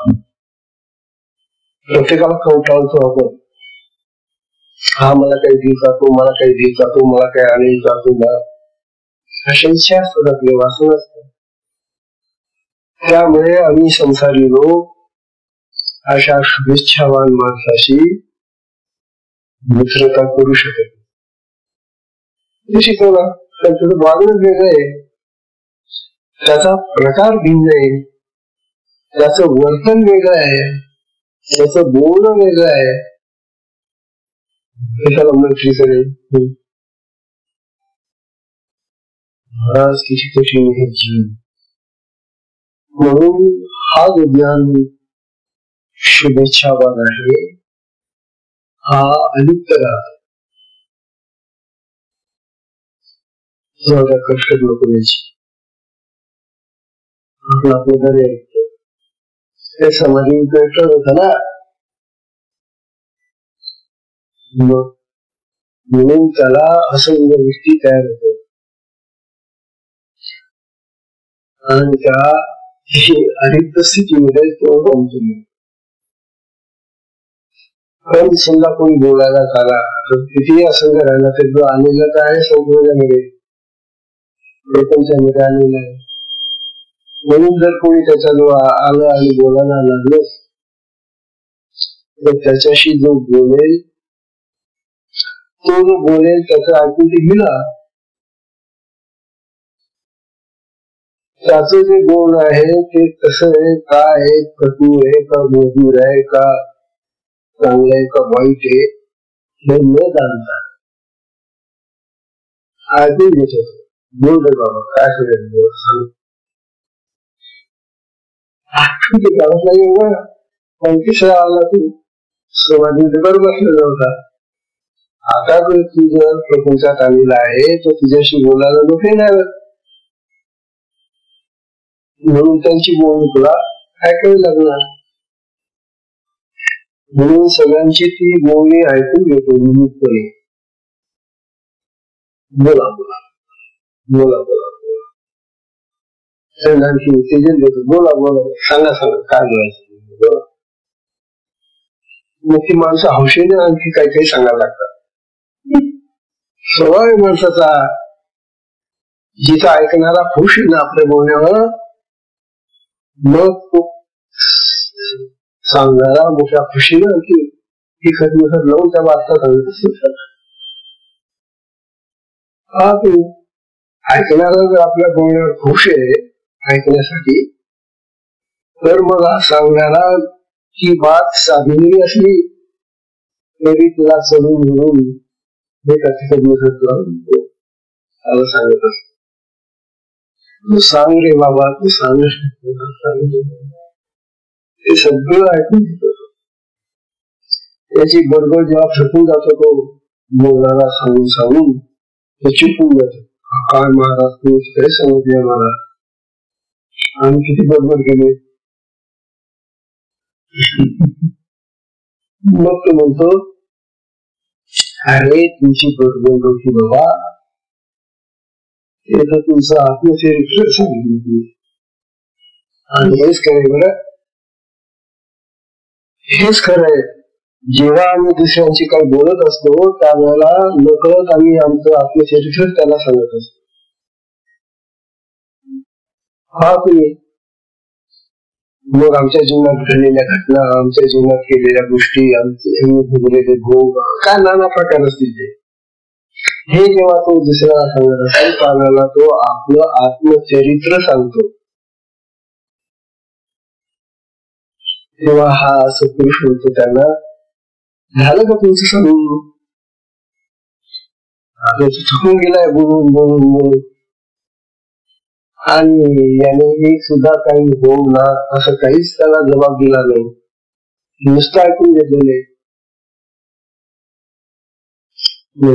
A: प्रत्येकाला कंटाळतो आपण. हा मला काही देईल का, तो मला काही देईल का, तो मला काही आणेल का, तुला अशा इच्छा असतात, आपले वासना असतात. त्यामुळे आम्ही संसारी लोक अशा शुभेच्छावान माणसाशी मित्रता करू शकत नाही. शिकवला तर त्याचं वागणं वेगळं आहे, त्याचा प्रकार भिन्न आहे, त्याचं वर्तन वेगळं आहे, त्याचं बोलणं वेगळं आहे. कशाला मैत्री करेल? महाराज किती कठीण आहे जीवन. म्हणून हा जो ज्ञान शुभेच्छावान आहे हा अलिप्त राहतो. कष्ट नको यायची, आपण आपलं घर ऐकतो. ते समाधी कष्ट होत ना, म्हणून त्याला असंग वृत्ती तयार होते. आणि त्या अलिप्त स्थितीमध्ये तो गमतो. पण समजा कोणी बोलायला झाला तर कितीही असंग राहिला तर जो आलेला काय संप्रदायामध्ये, प्रपंचामध्ये आलेला आहे. म्हणून जर कोणी त्याच्याजवळ आलं आणि बोलायला लागलं तर त्याच्याशी जो बोलेल तो जो बोलेल त्याचं ऐकून ते गेला, त्याचं जे गुण आहे ते कसं आहे, काय आहे, कटू आहे का मधुर आहे का चांगलं आहे का वाईट आहे, हे न जाणता ऐकून घेत होतो. बोल रे बाबा काय सगळं सांग, एवढं पंचवीस आला तू समाधीमध्ये बरोबर बसलेला होता. आता जो तुझ्या प्रपंचात आलेला आहे तो तुझ्याशी बोलायला लोक येणार, म्हणून त्यांची बोलणी तुला ऐकावी लागणार. म्हणून सगळ्यांची ती बोलणी ऐकून घेतो नियमितपणे. बोला बोला बोला बोला सगळ्यांची उत्तेजन देतो. बोला बोला सांगा सांगा काय बोलायचं. मग ती माणसं हौशेने आणखी काही काही सांगायला लागतात. स्वभाव आहे माणसाचा, जिचा ऐकणारा खुश आहे ना आपल्या बोलण्यावर, मग तो सांगणारा मोठ्या खुशीनं आणखी तिखट मिखट लावून त्या वार्ता सांगत. हा तू ऐकणारा जर आपल्या बोलण्यावर खुश आहे ऐकण्यासाठी, तर मग हा सांगणारा की बात साधी असली तरी तुला चढून म्हणून हे तिखट मिखट लावून त्याला सांगत असत. तू सांग रे बाबा, तू सांग. ते सगळं ऐकून घेतो. याची बरोबर जेव्हा थकून जातो तो बोलणारा सांगून सांगून तो चिपून जातो. काय महाराज तुम्ही काय सांगितले मला, आम्ही किती बरोबर केले. मग तो म्हणतो अरे तुमची बरोबर होती बाबा, हे तर तुमचं आत्मचरित्र सांगितलं आणि हेच खरंय बरं, हेच खरंय. जेव्हा आम्ही दुसऱ्यांची काही बोलत असतो त्यावेळेला नकळत आम्ही आमचं आत्मचरित्र त्याला सांगत असतो. हा तुम्ही मग आमच्या जीवनात घडलेल्या घटना, आमच्या जीवनात केलेल्या गोष्टी, आमचे भोगलेले भोग, काय नाना प्रकार असतील ते, हे जेव्हा तो दुसऱ्याला सांगत असतो त्यावेळेला तो आपलं आत्मचरित्र सांगतो. तेव्हा हा असं पुरुष म्हणतो त्यांना, झालं का तुमचं सांगून, चुकून गेलाय बोलून बोलून बोलून, आणि याने एक सुद्धा काही होऊ ना असं काहीच त्याला जबाब दिला नाही, नुसतं ऐकून घेतलेले.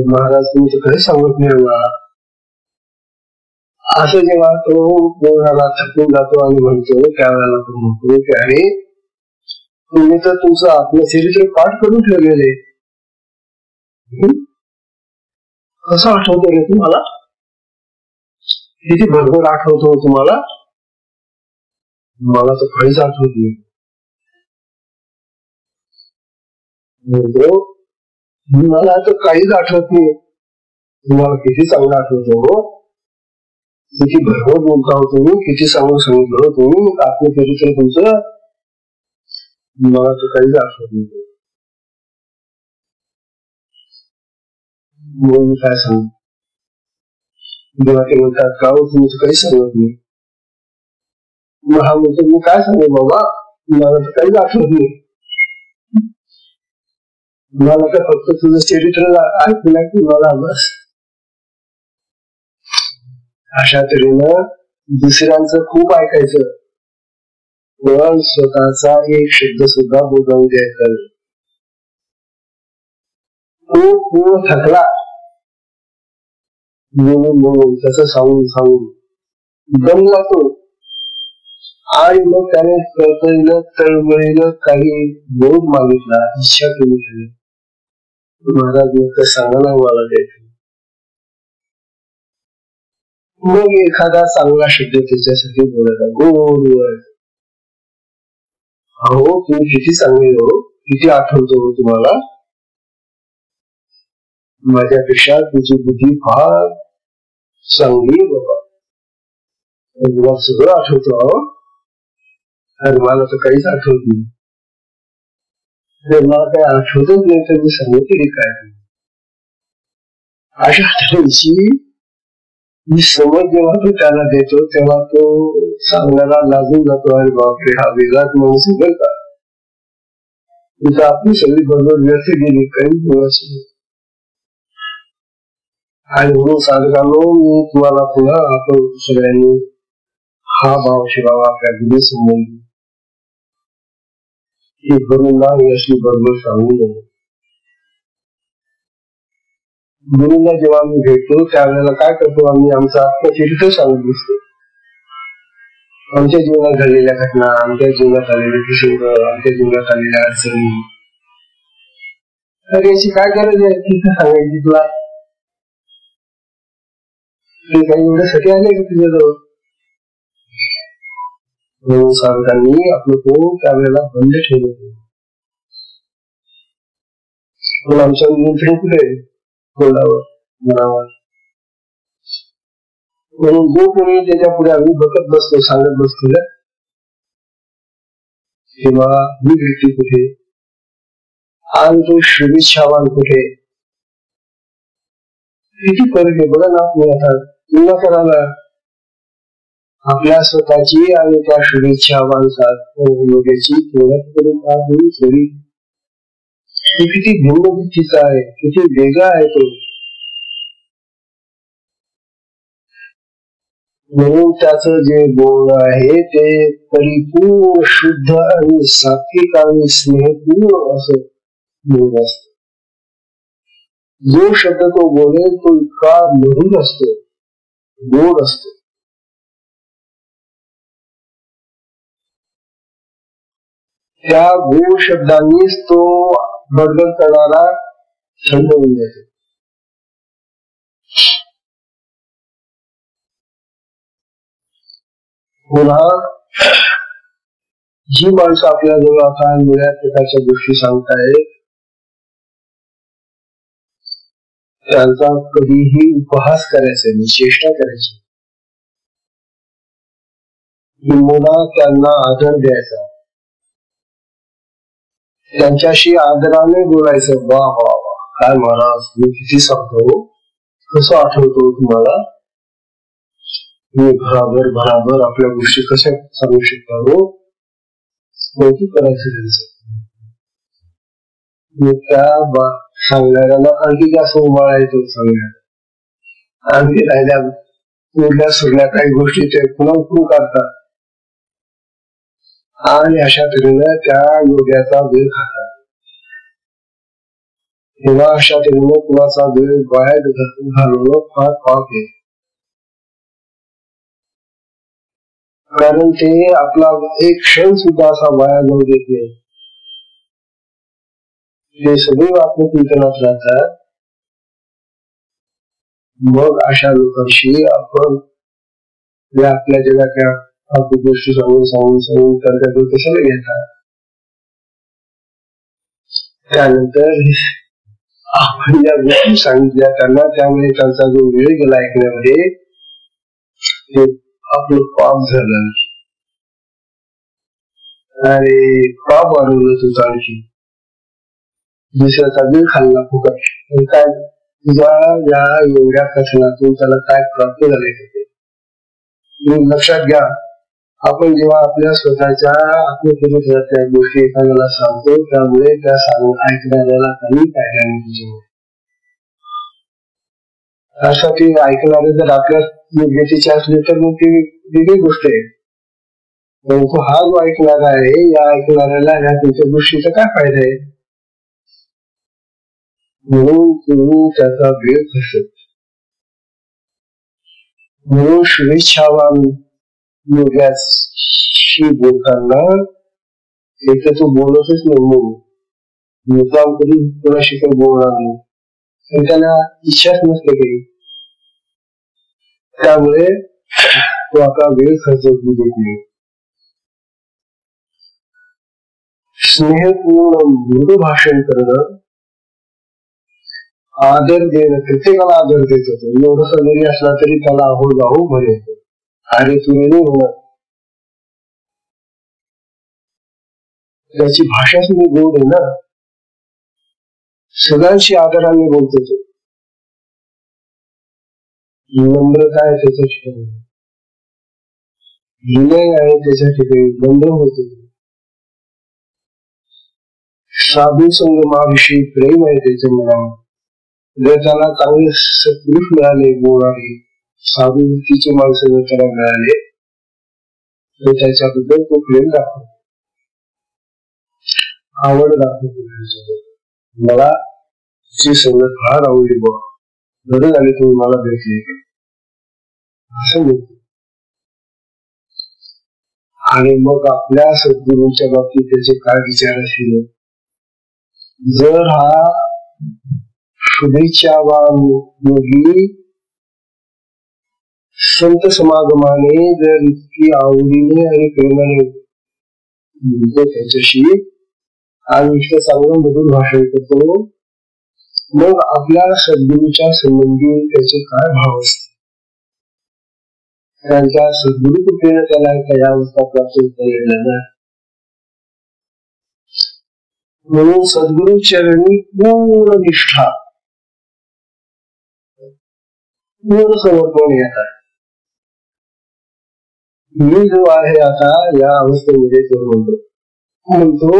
A: महाराज तुमचं काही सांगत नाही मला, असं जेव्हा तो बोलणारा थकून जातो आणि म्हणतो त्यावेळेला तो म्हणतो की अरे तुम्ही तर तुमचं आत्मचरित्र पाठ करून ठेवलेले, कसं आठवतं रे तुम्हाला, किती भरभर आठवतो तुम्हाला, मला तर काहीच आठवत नाही. मला तर काहीच आठवत नाही, तुम्हाला किती चांगलं आठवतो, किती भरभर बोलता हो तुम्ही, किती चांगलं सांगितलं तुम्ही आत्मचरित्र तुमचं, मला तर काहीच आठवत नाही. मग मी काय सांगू, जेव्हा ते म्हणतात का तुमचं काही सांगत नाही, मग हा म्हणतो मी काय सांगू बाबा, मला तर काहीच आठवत नाही, मला तर फक्त तुझं चरित्र ऐकलं की मला बस. अशा तऱ्हेनं दुसऱ्यांचं खूप ऐकायचं पण स्वतःचा एक शब्द सुद्धा बोलवून द्यायचा. तो थकला म्हणून तसं सांगून सांगून दमला तो, आणि मग त्याने कळकळीनं तळमळीनं काही बोध मागितला, इच्छा केली. महाराज मग सांगा ना मला द्यायचं. मग एखादा चांगला शब्द त्याच्यासाठी बोलायचा, गोड वळ, अहो तुम्ही किती चांगले हो, किती आठवतो हो तुम्हाला, माझ्यापेक्षा तुझी बुद्धी फार चांगली बाबा, तुला सगळं आठवतो आणि मला तर काहीच आठवत नाही, मला काही आठवतच नाही तर मी सांगू तरी काय. अशा तऱ्हेची ही समज जेव्हा तो त्याला देतो तेव्हा तो सांगण्याला लाजून जातो, अरे बापरे हा वेगळाच माणूस आहे बरं का, तिथं आपली सगळी बरोबर व्यर्थ गेली, काही बोलायची नाही. आणि म्हणून साधकांनो मी तुम्हाला पुन्हा आपण सगळ्यांनी हा भाव शिवावा आपल्या गुरु संबंधी, ही गुरुंना अशी बरोबर सांगून देऊ. गुरुंना जेव्हा आम्ही भेटतो त्यावेळेला काय करतो, आम्ही आमचं आत्मचरित्र सांगत बसतो, आमच्या जीवनात घडलेल्या घटना, आमच्या जीवनात आलेले प्रसंग, आमच्या जीवनात आलेल्या अडचणी. तर याची काय गरज आहे तिथे सांगायची तुला, ते काही एवढ्यासाठी आले का तुझ्याजवळ. म्हणून साधकांनी आपलं तोंड त्यावेळेला बंद ठेवलं. पण आमच्या नियंत्रण कुठे तोंडावर, मनावर. म्हणून जो कोणी त्याच्या पुढे आम्ही बघत बसतो, सांगत बसतो, तेव्हा ही व्यक्ती कुठे आणि तो शुभेच्छावान कुठे, किती फरक आहे बघा ना. आपण आता तुलना करायला आपल्या स्वतःची आणि त्या शुभेच्छावान लोकांची ओळख करून पाहून किती भिन्न बुद्धीचा आहे, किती वेगळा आहे तो. म्हणून त्याचं जे बोल आहे ते परिपूर्ण शुद्ध आणि सात्विक आणि स्नेहपूर्ण असं मधुर असतो. जो शब्द तो बोलेल तो इतका मधुर असतो, गोड असतो. त्या गोड शब्दांनीच तो बडबड करणारा थंड होऊन जातो. पुन्हा जी माणसं आपल्या जवळ आता वेगळ्या प्रकारच्या गोष्टी सांगतायत त्यांचा कधीही उपहास करायचा नाही, चेष्टा करायची. किंबहुना त्यांना आदर द्यायचा, त्यांच्याशी आदराने बोलायचं. वा वा वा, काय महाराज मी किती सांगतो, कसं आठवतो तुम्हाला, मी भराभर आपल्या गोष्टी कशा सांगू शकतो, कौतुक करायचं त्यांचं. त्या सांगणाऱ्याला आणखी जास्त उभाळा येतो. सांगणाऱ्या आणखी राहिल्या उरल्या सुरल्या काही गोष्टी ते पुन्हा उठून काढतात आणि अशा तऱ्हेने त्या योग्याचा वेळ खातात. तेव्हा अशा तऱ्हेने कुणाचा वेळ वाया घालवणं फार पाप आहे. कारण ते आपला एक क्षण सुद्धा असा वाया जाऊ देत नाही. ते सगळे आत्मचिंतनात राहतात. मग अशा लोकांशी आपण आपल्या जगाच्या आपली गोष्टी सांगून त्यांच्या कशाला घेतात. त्यानंतर आपण ज्या गोष्टी सांगितल्या त्यांना, त्यामुळे त्यांचा जो वेळ गेला ऐकण्यामध्ये ते आपलं पाप झालं. अरे पाप वाढवलं तुझं आणखी, दुसऱ्याचा वेळ खाल्ला फुकट. काय तुझ्या या एवढ्या कथनातून त्याला काय प्राप्त झाले ते लक्षात घ्या. आपण जेव्हा आपल्या स्वतःच्या आत्मचरित्रातल्या गोष्टी एखाद्याला सांगतो त्यामुळे त्या ऐकणाऱ्याला काही फायदा नाही. त्यासाठी ऐकणारे जर आपल्या योग्यतेचे असले तर मग ती वेगळी गोष्ट आहे. परंतु हा जो ऐकणारा आहे, या ऐकणाऱ्याला ह्या तुमच्या गोष्टीचा काय फायदा आहे, म्हणून तुम्ही त्याचा वेळ खर्च. म्हणून शुभेच्छावान योग्याशी बोलताना एक तर तो बोलतच नाही, मुद्दाम कधी कोणाशी काही बोलणार नाही, पण त्याला इच्छाच नसते काही. त्यामुळे तो आपला वेळ खर्च होऊ देत नाही. स्नेहपूर्ण मृदू भाषण करणं, आदर देणं, प्रत्येकाला आदर देत होतो. एवढंसा जरी असला तरी त्याला अहो जाहो म्हणे, अरे तुला नाही होणार. त्याची भाषा सुद्धा गोड आहे ना, सगळ्यांशी आदराने बोलतो तो. नम्रता आहे त्याच्या ठिकाणी, विनय आहे त्याच्या ठिकाणी, नम्र होतो. साधू संगमाविषयी प्रेम आहे त्याच्या मनात. जर त्याला चांगले सत्पुरुष मिळाले, बोलणारे साधू वृत्तीचे माणसं जर त्याला मिळाले तर त्याच्याबद्दल तो प्रेम दाखवतो, आवड दाखवतो. मला तिची संगत फार आवडली बघ, बरं झाले तुम्ही मला भेटले असं म्हणतो. आणि मग आपल्या सद्गुरूंच्या बाबतीत त्याचे काय विचार असतील. जर हा शुभेच्छावान योगी संत समागमाने जर इतकी आवडीने आणि प्रेमाने त्याच्याशी आणि इतकं चांगलं मधून भाषण करतो, मग आपल्या सद्गुरूच्या संबंधी त्याचे काय भाव असते. त्यांच्या सद्गुरू कृपेने त्याला त्या अवस्था प्राप्त होता येणार. म्हणून सद्गुरू चरणी पूर्ण निष्ठा, पूर्ण समर्पण येतात. मी जो आहे आता या अवस्थेमध्ये तो म्हणतो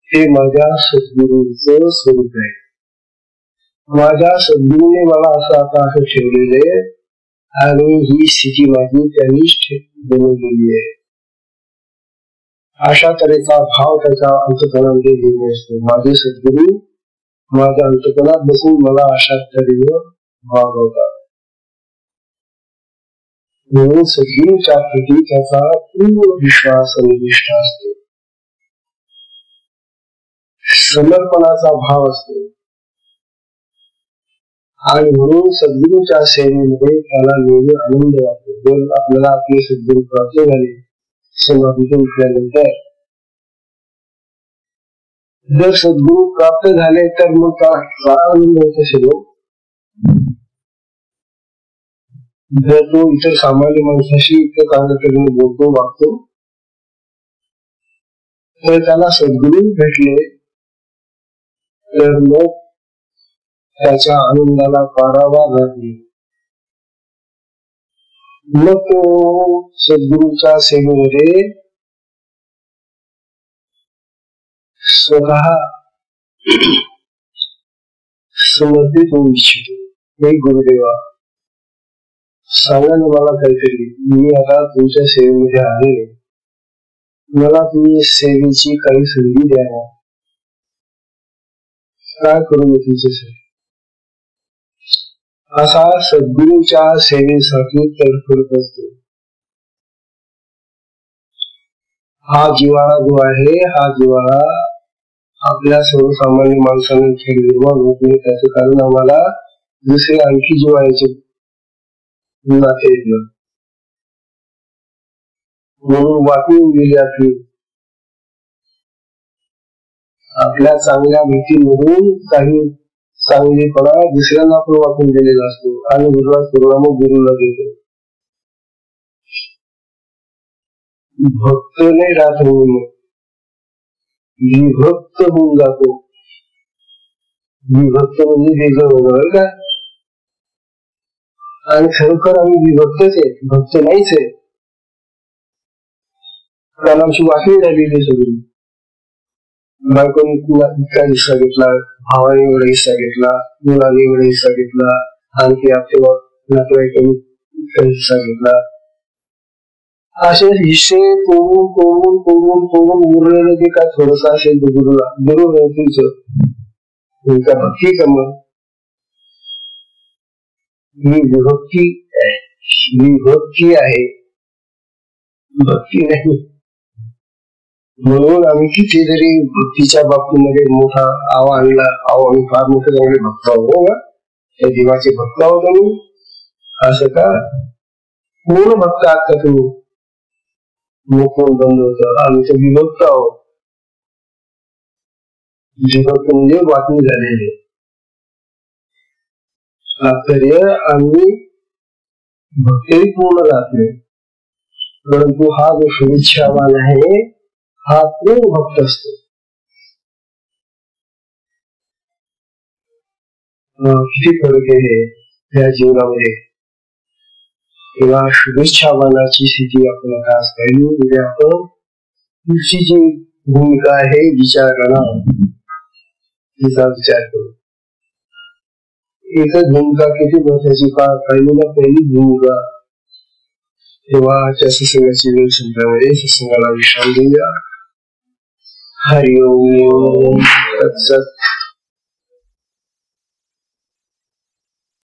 A: हे माझ्या सद्गुरूंचं स्वरूप आहे. माझ्या सद्गुरूने मला असं आता असं ठेवलेले आणि ही स्थिती माझी त्यांनीच बनवलेली आहे. अशा तऱ्हेचा भाव त्याच्या अंतःकरणामध्ये असतो. माझे सद्गुरू माझ्या अंतकणात बसून मला अशा तऱ्हेने वागवतात. म्हणून सद्गुरूच्या प्रती त्याचा पूर्ण विश्वास आणि निष्ठा असते, समर्पणाचा भाव असतो. आणि म्हणून सद्गुरूच्या सेवेमध्ये त्याला नेहमी आनंद वाटतो. जर आपल्याला आपले सद्गुरू प्राप्त झाले समाधीतून उठल्यानंतर, जर सद्गुरू प्राप्त झाले तर मग काय आनंद होत असेल. जर तो इतर सामान्य माणसाशी इतकं चांगल्या तऱ्हेने बोलतो वागतो, तर त्याला सद्गुरू भेटले तर मग त्याच्या आनंदाला पारावा नाही. मग तो सद्गुरूच्या सेवेमध्ये स्वतः समर्पित होऊ इच्छितो. हे गुरुदेवा, सांगा ना मला काहीतरी, मी आता तुमच्या सेवेमध्ये आहे, मला तुम्ही सेवेची काही संधी द्या, काय करू मी तुमच्यासाठी. असा सद्गुरूच्या सेवेसाठी तडफडत असतो. हा जिव्हाळा जो आहे, हा जिव्हाळा आपल्या सर्वसामान्य माणसांना निर्माण होत नाही. त्याचं कारण आम्हाला दुसरे आणखी जिव्हाळ्याचे नाते आहेत ना, म्हणून वाटून गेली आपल्या चांगल्या भीतीमधून काही चांगलेपणा दुसऱ्यांना आपण वाटून दिलेला असतो आणि मग गुरुला देतो. भक्त नाही राहत, म्हणून विभक्त होऊन जातो. विभक्त म्हणजे वेगळं होणार का, आणि खरोखर आम्ही विभक्तच आहे, भक्त नाहीच आहे. कारण आमची वाटणी झालेली सगळी. बायकोनी इतका हिस्सा घेतला, भावाने एवढा हिस्सा घेतला, मुलाने एवढा हिस्सा घेतला, आणखी आपल्या नातेवाईकांनी इतका हिस्सा घेतला. असे हिस्से तोडून तोडून तोडून तोडून उरलेलं ते काय थोडस असेल तर गुरुला बरोबर तुमचं भक्ती का मग मी विभक्ती आहे, भक्ती नाही. म्हणून आम्ही किती जरी भक्तीच्या बाबतीमध्ये मोठा आव्हान आम्ही फार मोठे चांगले भक्त आहोत, त्या देवाचे भक्त आहोत आम्ही, असं का पूर्ण भक्त आहात का तुम्ही. मग कोण बंद होत, आम्ही तर विभक्त आहोत. विभक्त म्हणजे वाटणी झालेली. तात्पर्य आम्ही भक्ती पूर्ण राहत नाही, परंतु हा जो शुभेच्छावान आहे हा पूर्ण भक्त असतो. किती फरक आहे त्या जीवनामध्ये. तेव्हा शुभेच्छावानाची स्थिती आपण आता असताना म्हणजे आपण पुढची जी भूमिका आहे विचारणा, तिचा विचार करू. एकच भूमिका किती महत्वाची, पहिली भूमिका. तेव्हा त्या सत्संगाची वेळ संपल्यामुळे सत्संगाला विश्राम देऊया. हरि ओम तत्सत.